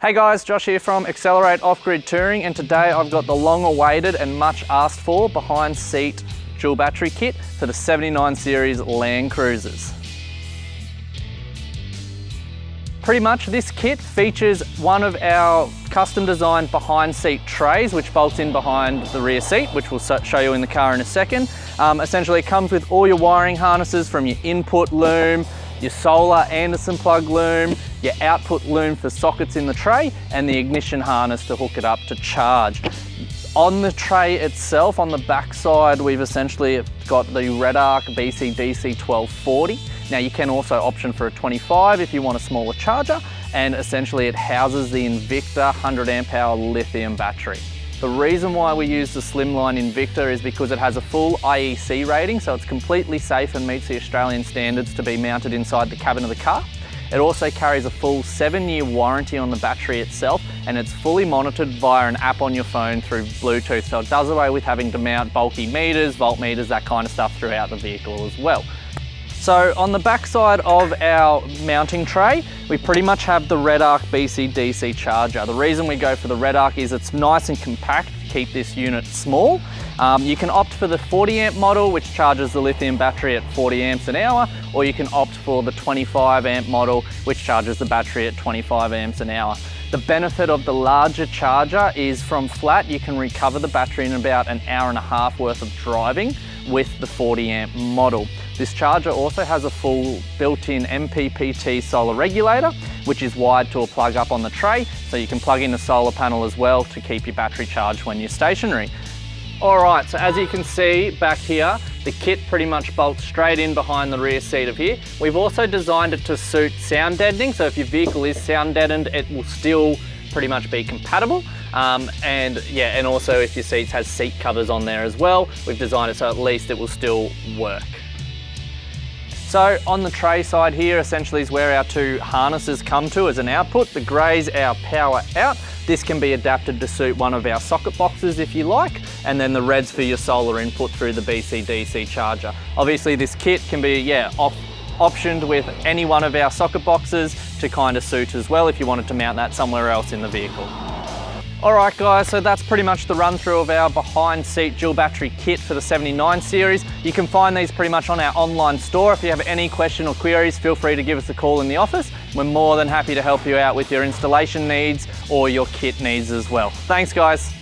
Hey guys, Josh here from Accelerate Off-Grid Touring, and today I've got the long-awaited and much asked for behind seat dual battery kit for the 79 series Landcruisers. Pretty much this kit features one of our custom designed behind seat trays which bolts in behind the rear seat, which we'll show you in the car in a second. Essentially it comes with all your wiring harnesses from your input loom, your solar Anderson plug loom, your output loom for sockets in the tray, and the ignition harness to hook it up to charge. On the tray itself, on the back side, we've essentially got the Redarc DC2DC 1240. Now you can also option for a 25 if you want a smaller charger, and essentially it houses the Invicta 100 amp hour lithium battery. The reason why we use the Slimline Invicta is because it has a full IEC rating, so it's completely safe and meets the Australian standards to be mounted inside the cabin of the car. It also carries a full 7-year warranty on the battery itself, and it's fully monitored via an app on your phone through Bluetooth, so it does away with having to mount bulky meters, voltmeters, that kind of stuff throughout the vehicle as well. So on the back side of our mounting tray, we pretty much have the Redarc DC2DC Charger. The reason we go for the Redarc is it's nice and compact to keep this unit small. You can opt for the 40 amp model, which charges the lithium battery at 40 amps an hour, or you can opt for the 25 amp model, which charges the battery at 25 amps an hour. The benefit of the larger charger is from flat, you can recover the battery in about an hour and a half worth of driving with the 40 amp model. This charger also has a full built-in MPPT solar regulator, which is wired to a plug up on the tray, so you can plug in a solar panel as well to keep your battery charged when you're stationary. Alright, so as you can see back here, the kit pretty much bolts straight in behind the rear seat of here. We've also designed it to suit sound deadening, so if your vehicle is sound deadened, it will still pretty much be compatible. And also if your seats has seat covers on there as well, we've designed it so at least it will still work. So on the tray side here, essentially is where our two harnesses come to as an output. The grey's our power out. This can be adapted to suit one of our socket boxes if you like, and then the red's for your solar input through the DC2DC charger. Obviously this kit can be optioned with any one of our socket boxes to kind of suit as well if you wanted to mount that somewhere else in the vehicle. Alright guys, so that's pretty much the run through of our behind seat dual battery kit for the 79 series. You can find these pretty much on our online store. If you have any question or queries, feel free to give us a call in the office. We're more than happy to help you out with your installation needs or your kit needs as well. Thanks guys.